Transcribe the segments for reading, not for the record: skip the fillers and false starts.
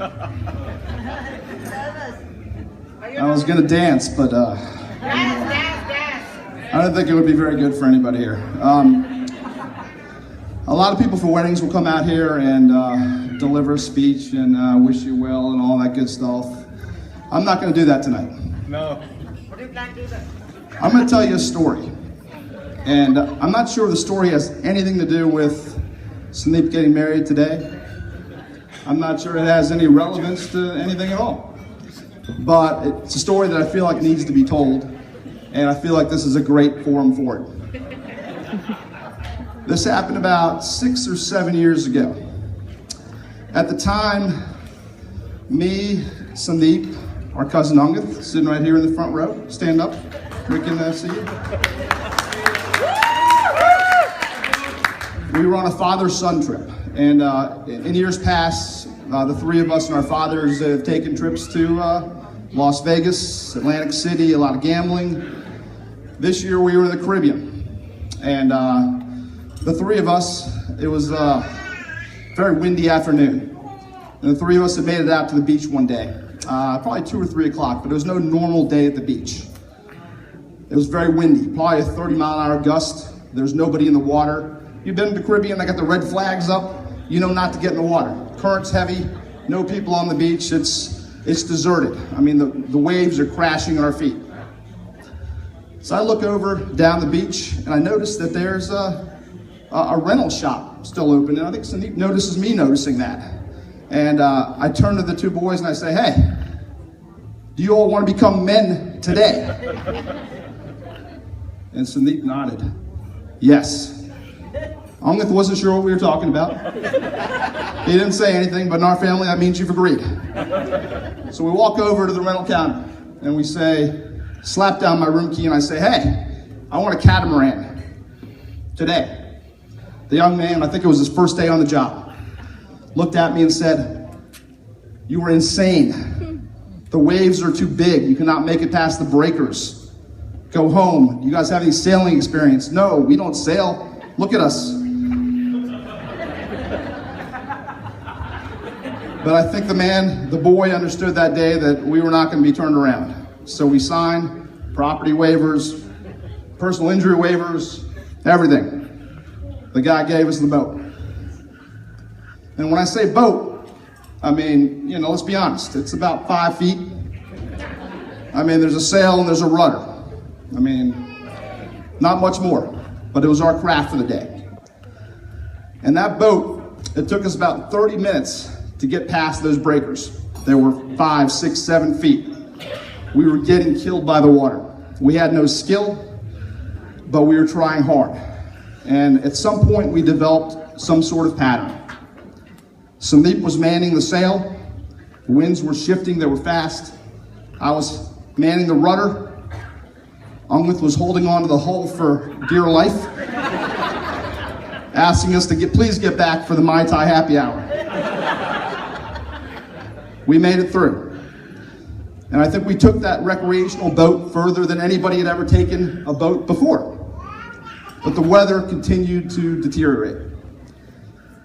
I was gonna dance, but I don't think it would be very good for anybody here. A lot of people for weddings will come out here and deliver a speech and wish you well and all that good stuff. I'm not gonna do that tonight. No. I'm gonna tell you a story. And I'm not sure the story has anything to do with Sandeep getting married today. I'm not sure it has any relevance to anything at all. But it's a story that I feel like needs to be told, and I feel like this is a great forum for it. This happened about 6 or 7 years ago. At the time, me, Sandeep, our cousin Ungith, sitting right here in the front row, stand up, we can see you. We were on a father-son trip, and in years past, the three of us and our fathers have taken trips to Las Vegas, Atlantic City, a lot of gambling. This year we were in the Caribbean, and the three of us, it was a very windy afternoon, and the three of us had made it out to the beach one day, probably 2 or 3 o'clock, but it was no normal day at the beach. It was very windy, probably a 30-mile-an-hour gust. There's nobody in the water. You've been to the Caribbean, they got the red flags up, you know not to get in the water. Current's heavy, no people on the beach, it's deserted. I mean, the waves are crashing at our feet. So I look over down the beach and I notice that there's a rental shop still open, and I think Sandeep notices me noticing that. And I turn to the two boys and I say, hey, do you all want to become men today? And Sandeep nodded, yes. Ungith wasn't sure what we were talking about. He didn't say anything, but in our family, that means you've agreed. So we walk over to the rental counter and we say, slap down my room key, and I say, hey, I want a catamaran today. The young man, I think it was his first day on the job, looked at me and said, you are insane. The waves are too big. You cannot make it past the breakers. Go home. You guys have any sailing experience? No, we don't sail. Look at us. But I think the boy understood that day that we were not going to be turned around. So we signed property waivers, personal injury waivers, everything. The guy gave us the boat. And when I say boat, I mean, let's be honest, it's about 5 feet. I mean, there's a sail and there's a rudder. I mean, not much more, but it was our craft for the day. And that boat, it took us about 30 minutes to get past those breakers. They were 5, 6, 7 feet. We were getting killed by the water. We had no skill, but we were trying hard. And at some point we developed some sort of pattern. Sandeep was manning the sail. The winds were shifting, they were fast. I was manning the rudder. Ungith was holding on to the hull for dear life, asking us to please get back for the Mai Tai happy hour. We made it through. And I think we took that recreational boat further than anybody had ever taken a boat before. But the weather continued to deteriorate.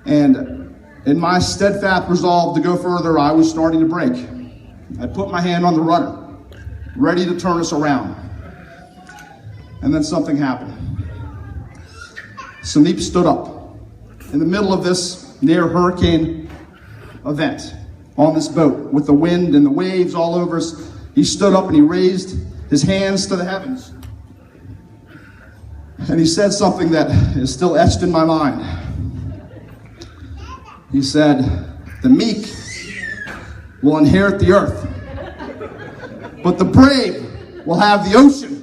And in my steadfast resolve to go further, I was starting to break. I put my hand on the rudder, ready to turn us around. And then something happened. Sandeep stood up in the middle of this near hurricane event on this boat with the wind and the waves all over us. He stood up and he raised his hands to the heavens. And he said something that is still etched in my mind. He said, the meek will inherit the earth, but the brave will have the ocean.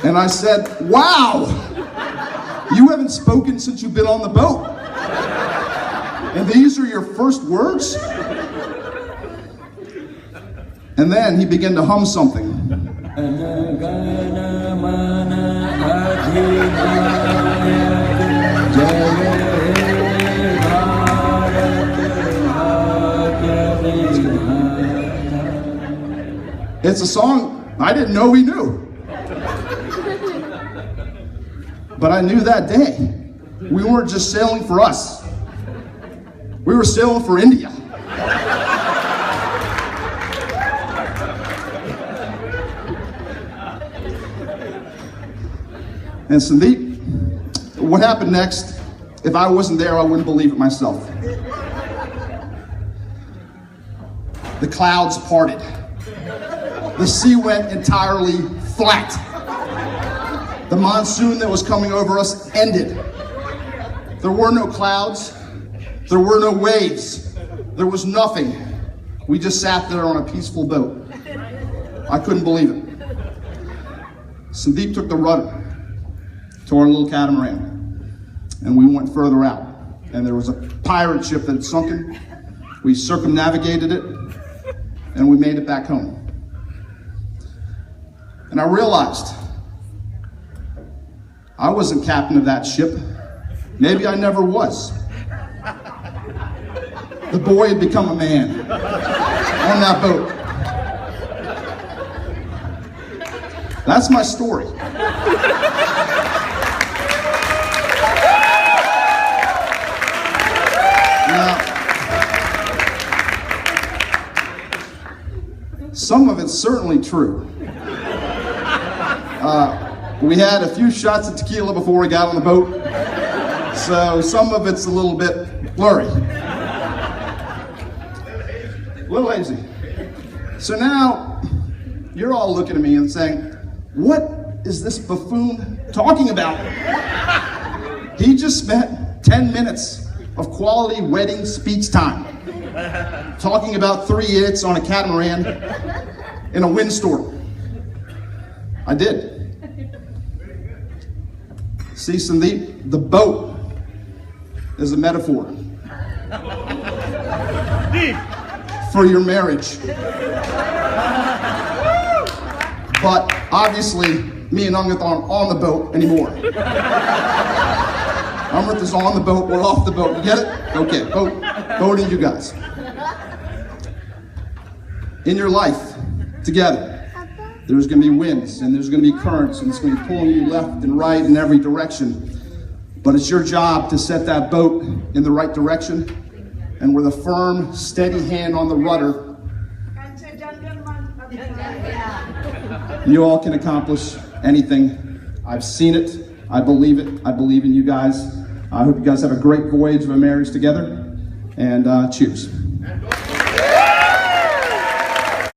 And I said, wow, you haven't spoken since you've been on the boat. And these are your first words? And then he began to hum something. It's a song I didn't know he knew. But I knew that day, we weren't just sailing for us. We were sailing for India. And Sandeep, what happened next, if I wasn't there, I wouldn't believe it myself. The clouds parted. The sea went entirely flat. The monsoon that was coming over us ended. There were no clouds. There were no waves. There was nothing. We just sat there on a peaceful boat. I couldn't believe it. Sandeep took the rudder to our little catamaran, and we went further out. And there was a pirate ship that had sunken. We circumnavigated it, and we made it back home. And I realized I wasn't captain of that ship. Maybe I never was. The boy had become a man on that boat. That's my story. Now, some of it's certainly true. We had a few shots of tequila before we got on the boat, so some of it's a little bit blurry. A little lazy. So now, you're all looking at me and saying, what is this buffoon talking about? He just spent 10 minutes of quality wedding speech time talking about 3 idiots on a catamaran in a windstorm. I did. See, Sandeep, the boat is a metaphor for your marriage. But obviously, me and Umrit aren't on the boat anymore. Umrit is on the boat, we're off the boat. You get it? Okay, boating you guys. In your life, together, there's going to be winds, and there's going to be currents, and it's going to be pulling you left and right in every direction. But it's your job to set that boat in the right direction, and with a firm, steady hand on the rudder, you all can accomplish anything. I've seen it. I believe it. I believe in you guys. I hope you guys have a great voyage of a marriage together, and cheers.